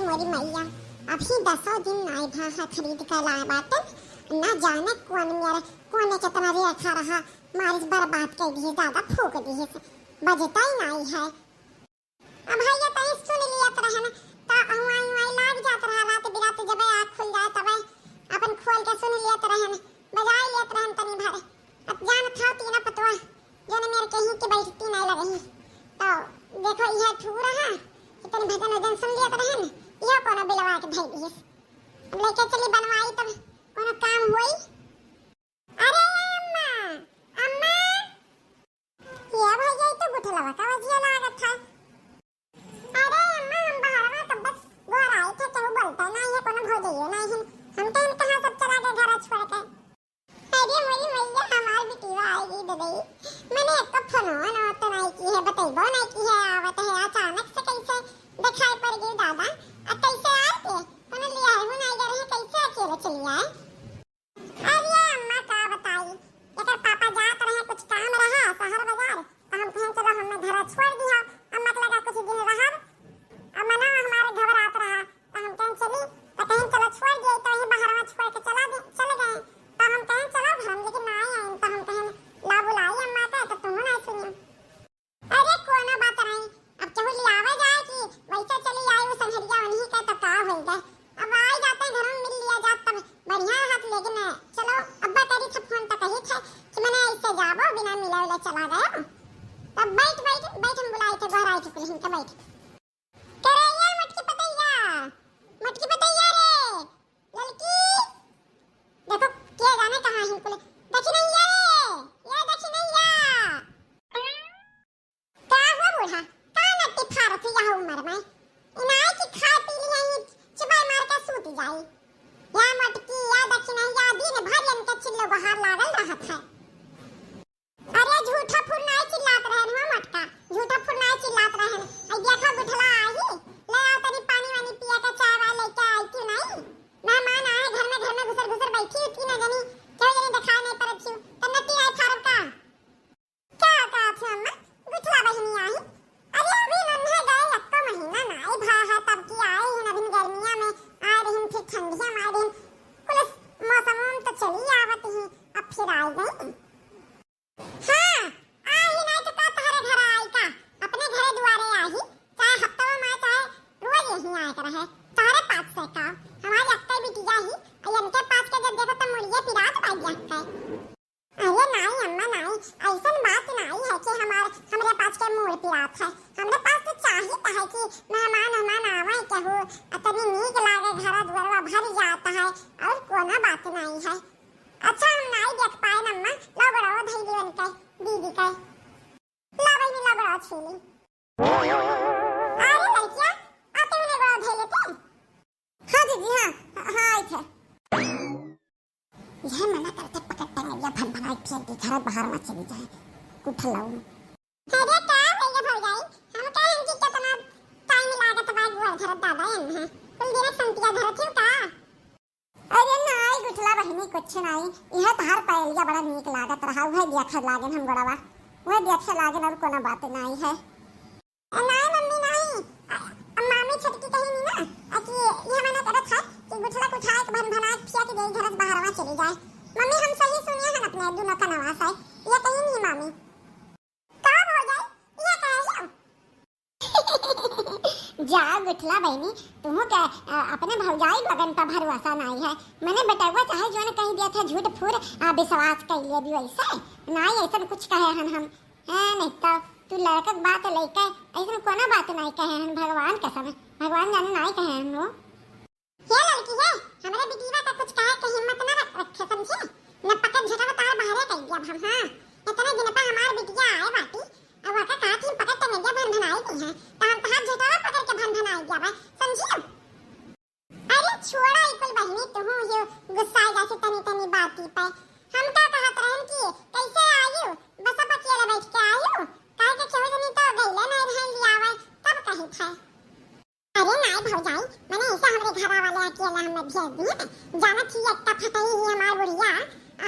मोरी मैया अभी 10 दिन नाई भा खरीद कर लाए बाटे ना जाने कौन कितना रे खा रहा मारिस बर्बाद कर दिए ज्यादा फूक दिए बजता ही नहीं है। अब भैया तई सुन लिया तरह ना ता अवाई लाग जात रहा रात बिरात जब आँख खुल जाए तब अपन खोल के सुन लिया तरह ना बजा लिया तरह तनी भरे अब जान था तीना पतवा जो ने मेरे कहीं के बैठती नहीं लगी तो देखो यह ठू रहा कितने भजन वजन सुन लिया तरह ना यह कोनो बिलवा के भेज दिए लेके चली बनवाई तब कोनो काम हुई। अरे अम्मा अम्मा ये भैया तो गुठलवा का वजिया लागत था। अरे अम्मा हम बाहर में तब बस घर आए थे तो बोलता ना ये कोनो भौजाई ना हम तो कहां सब चला के घर छोड़ के। अरे मोरी मैया हमार बिटिया आएगी दे मैंने एक तो फोन ना तो नहीं की है बताइबो नहीं की है आवत है अचानक से कैसे दिखाई पड़ गई दादा अब कैसे आते कोनो लिया है नहीं जा रहे कैसे अकेले चली आए। अरे अम्मा का बताई एकर पापा जात रहे कुछ काम रहा शहर बाजार तो हम कहें चलो हमने घर छोड़ दिया अम्मा के लगा कुछ दिन रहा अब मना हमारे घर रात रहा तो हम कहें चली तो कहें चलो छोड़ दिए तो ही बाहर में छोड़ के चले गए तो हम कहें चलो घर लेकिन ना आए तो हम कहें ला बुलाई अम्मा का तो तुम ना सुनियो। अरे कोना बात नहीं अब चहु लियावे जाए कि वैसे चली आई वो संहरिया उन्हीं का तो का होई गए अब आ जाते घर में मिल लिया जात तब बढ़िया हाथ लेकिन चलो अब्बा करी था फोन तो कही थे कि मैंने इससे जाबो बिना मिला वाला चला गया तब बैठ हम बुलाए थे घर आए थे कुल हिंका बैठ करे यार मटकी पतैया रे लड़की देखो क्या जाने कहां है कुल देखी नहीं ये देखी नहीं या का हुआ बूढ़ा का नट्टी फारत या उम्र में इनाई की खा पी लिया चबाई मार के सूत जाई या मटकी या देखी नहीं या दिन भर इनके चिल्लो बाहर लागल रहत है। अरे झूठा फुरनाई चिल्लात रहे हो मटका झूठा फुरनाई चिल्लात रहे आई देखा गुठला आई ले आओ तनी पानी वानी पिया के चाय वाय लेके आई क्यों नहीं मेहमान आए घर में घुसर बैठी थी ना जानी क्यों जानी दिखाई नहीं पड़त थी तब नट्टी आई फारब का क्या कहा थे अम्मा गुठला बहनी आई अरे अभी नन्हे गए एक तो महीना ना आई भा है तब की आए हैं अभी गर्मियां में आ रही फिर ठंडियां में आ रही कुल मौसम तो चली आवत ही अब फिर आ गई। हाँ आई नहीं तो का तुम्हारे घर आई का अपने घरे दुआरे आई चाहे हफ्तों में चाहे रोज यहीं आया कर है तुम्हारे पास से का हमारी अक्का बिटिया ही और इनके पास के जब देखो तो मुड़िए पिरात पाई जाता है। अरे नहीं अम्मा नहीं ऐसा बात नहीं है कि हमारे पास के मूड पिरात है हमरे पास तो चाहिए है कि मेहमान आवे कहू अतनी नीक लागे घर दुआरवा भर जाता है और कोना बात नहीं है। अच्छा हम नहीं देख पाए अम्मा लो बड़ाओ धई दीवन के दीदी के ला बहनी ला बड़ाओ छीली अरे लड़कियां आते हुए बड़ाओ धई लेते हाँ दीदी हाँ आई थे यह मना करते पकड़ते नहीं या भन भनाई फेंक दी घर बाहर मत चली जाए उठलाऊ। अरे का भैया भौजाई हम कहें कि कितना टाइम लागत बा गुआ घर दादा है कुल दिन संतिया घर थी का। अरे नहीं गुठला बहनी कुछ नहीं यह तार पहलिया बड़ा नीक लागत रहा वह देखा लागन हम गड़वा वह देखे लागन और कोनो बात नहीं है। नहीं मम्मी नहीं मामी छटकी कहीं नहीं ना कि यह मना करत है कि गुठला कुठाए के भन भनाए फेंक दे घर बाहर में चली जाए मम्मी हम सही सुनिए हैं अपने दोनों का नवास है ये कहीं नहीं मामी कब हो जाए ये कह जा गुठला बहनी तुम के अपने भौजाई लगन पर भरोसा नहीं है मैंने बेटवा चाहे जो ने कह दिया था झूठ फूर विश्वास कर लिए भी वैसे नहीं ऐसा कुछ कहे हम है नहीं तो तू लड़का बात लेके ऐसा कोना बात नहीं कहे हम भगवान कसम भगवान जाने नहीं कहे हम वो ये लड़की है हमारे बिटिया का कुछ कहे कि हिम्मत ना रखे समझे न पकड़ झटा तार बाहर कर दिया हम हां इतना दिन पर हमार बिटिया आए बाटी अब वाका कहा थी पकड़ के नहीं भन भनाई दी है तो हम हाथ झटा पकड़ के भन भनाई दिया भाई समझिए। अरे छोड़ा इकुल बहनी तुम ये गुस्सा जैसे तनी बाती पे हम क्या कहत रहन कि कैसे आयु बस अब अकेले बैठ के आयु काहे के केहू जनी तो गइले नहीं रह लिया आवे तब कही था। अरे नहीं भौजाई मैंने ऐसा हमारे घर वाले अकेले हमें भेज दिए जाना थी एक फटाई ही हमार बुढ़िया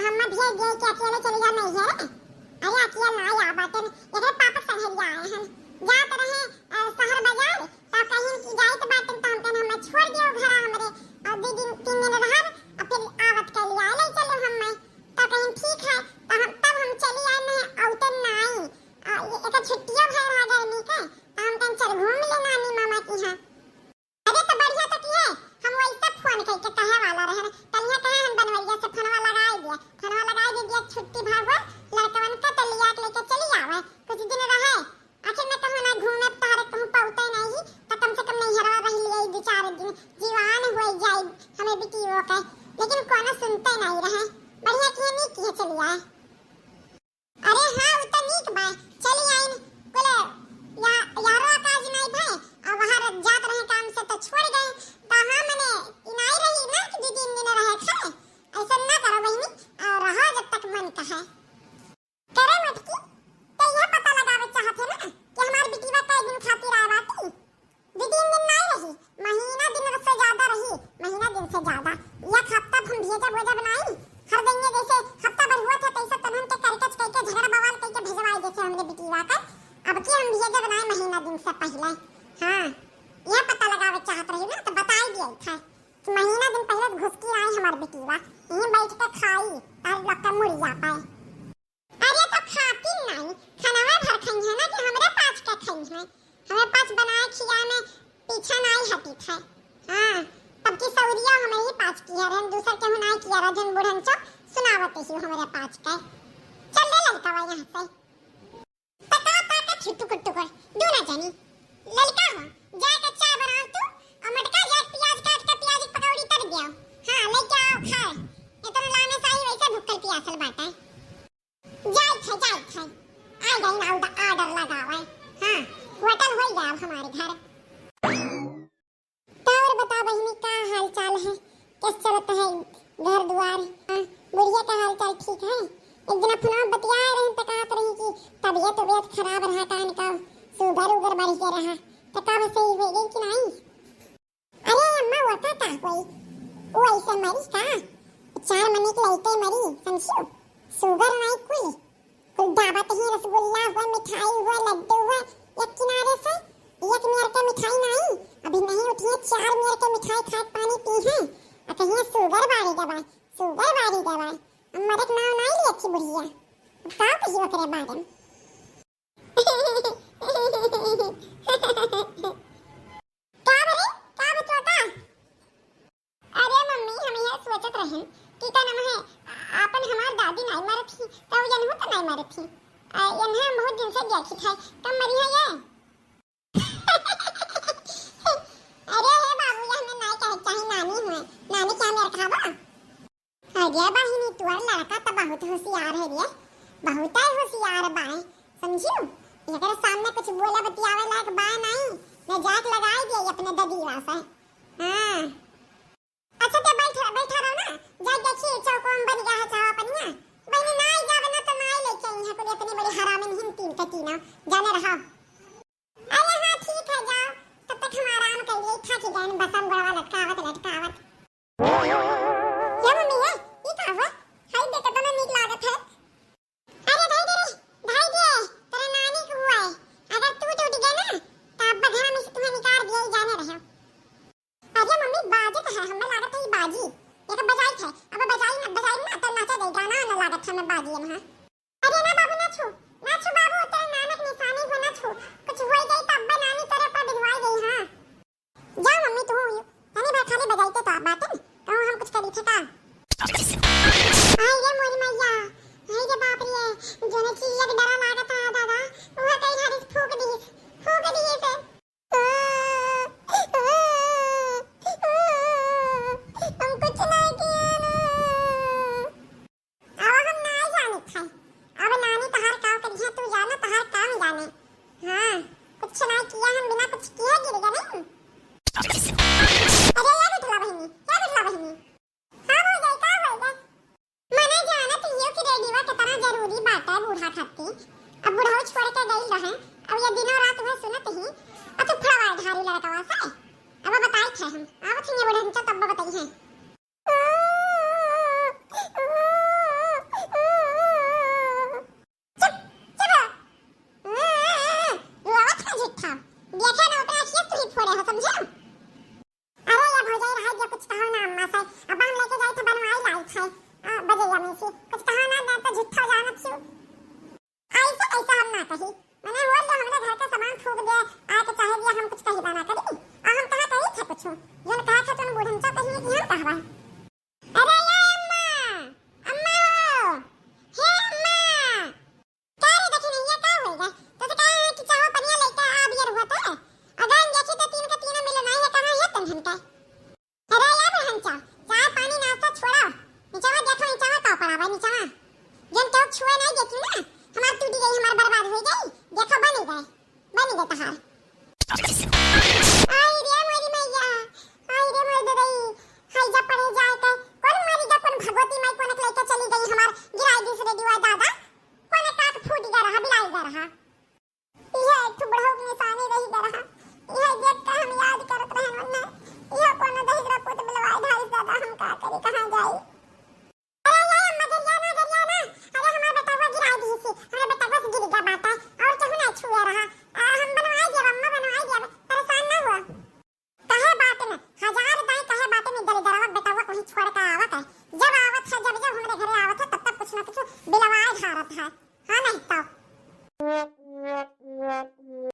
हम भेज दिए कि अकेले चले जा नहीं है। अरे अकेले ना या बातें इधर पापा संग आए हैं जात रहे शहर बाजार तो कहीं की जाए तो बातें तो हम छोड़ गए कहां मने इनाई रही ना कि 2-3 दिन रहे खाए ऐसा ना करो बहिनी रहो जब तक मन कहे करे मटकी तो यह पता लगावे चाहते ना कि हमार बिटिया कई दिन खातिर आए बाटी 2-3 दिन नहीं रही महीना दिन से ज्यादा रही महीना दिन से ज्यादा एक हफ्ता हम भेजा बोझा बनाई हर दिन जैसे हफ्ता भर हुआ था तैसे तब हम के करकच करके झगड़ा बवाल करके भेजवाई जैसे हमने बिटिया का अब की हम भेजा बनाए महीना दिन से पहले हां यह पता लगावे चाहत रही ना तो बता ही दिया था कि महीना दिन पहले घुस के आई हमार बिटिया यहीं बैठ के खाई और लगता मुड़ जा पाए अरे तो खाती नहीं खाना भर खाई है ना कि हमरे पास का खाई है हमें पास बनाए खिया में पीछा नहीं हटी था हां तब की सौरिया हमें ही पास किया रन दूसर के हुनाई किया रजन बुढ़न चो सुनावत ही हमारे पास का चल ले लड़का वा यहां से पता का छुट्टू कुट्टू कर दो ना जानी लड़का हो जाए का चाय बनाओ तू और मटका जाए प्याज काट के प्याज की पकौड़ी तर दियो हां लेके आओ खाए ये तो लाने साई वैसे भूखल प्यासल बाटा जाए आ गई ना ऑर्डर लगावे हां होटल हो गया अब हमारे घर तो और बता बहिनी का हाल चाल है कैसे चलता है घर द्वार बुढ़िया का हाल चाल ठीक है एक दिन फोन बतिया रहे तो कहत रही कि तबीयत खराब रहा कान का शुगर उगर बढ़ गया रहा तो कब सही हो गई कि नहीं अरे अम्मा वो था कोई वो ऐसे मरी का 4 महीने की लड़के मरी समझो शुगर नहीं कुल दावत ही रसगुल्ला हुआ मिठाई हुआ लड्डू हुआ एक किनारे से एक मेर के मिठाई नहीं अभी नहीं उठी है 4 मेर के मिठाई खा पानी पी है और कहीं शुगर बारी दबाए मरक नाव नहीं ली अच्छी बुढ़िया का कही ओकरे बारे में का बतौता अरे मम्मी हम यह सोचत रहे कि का नाम है आपन हमार दादी नहीं मरत थी तो जन्म तो नहीं मरत थी यहां बहुत दिन से देखी था कब मरी है ये अरे हे बाबू ये हमें नहीं कहे चाहे नानी है नानी क्या मेरे खावा अरे बहिनी तुअर लड़का तो बहुत होशियार है रे बहुत ही होशियार बाए समझियो अगर सामने कुछ बोला बतियावे लायक बाए नहीं मैं जाक लगाई दे अपने ददीवा से हां अच्छा तो बैठा रहो ना जा देखिए चौको में बन गया है चावा पनिया बहिनी नहीं जावे ना तो नहीं लेके यहां को इतनी बड़ी हरामिन हिन तीन का तीना जाने रहा अरे हां ठीक है जाओ तब तक हम आराम कर लिए था कि जान बसम गवा लटकावत क्या मम्मी है ये क्या हुआ हाय देखो तो ना नीक लागत है अरे भाई दे तेरा नानी को हुआ है अगर तू टूट गया ना तो अब घर में से तुम्हें निकाल दिया ही जाने रहे अरे मम्मी बाजी तो है हमें लागत है बाजी ये तो बजाई है अब बजाई ना तो नाचा दे गाना ना लागत हमें बाजी है ना अरे ना बाबू ना छू बाबू तेरे नानक निशानी हो ना छू कुछ हो गई तब नानी तेरे पर बिधवाई गई हां जा मम्मी तू तनी बार खाली बजाई तो बात है तो हम कुछ करी थे का हाय रे मोरी मैया हाय रे बाप रे जोने की एक डरा लागत है दादा वो कई हारिस फूक दी से हम कुछ नहीं किया ना अब हम नहीं जाने थे अब नानी तहार का करी है तू जाना तहार काम जाने हां कुछ नहीं किया हम बिना कुछ किए गिर गए नहीं अरे ये बिठला बहिनी हां हो गई मने जाना तो ये कि रेडियो कितना जरूरी बात है बूढ़ा खाती अब बूढ़ा छोड़ के गई रहे अब ये दिनों रात में सुनत ही अच्छा फड़वा धारी लड़का वासा अब बताई थे हम अब थे ये बूढ़ा तो तब बताई है बन गए तहार आई रे मोरी मैया कुछ ना कुछ बिलवाए भारत है, हाँ नहीं तो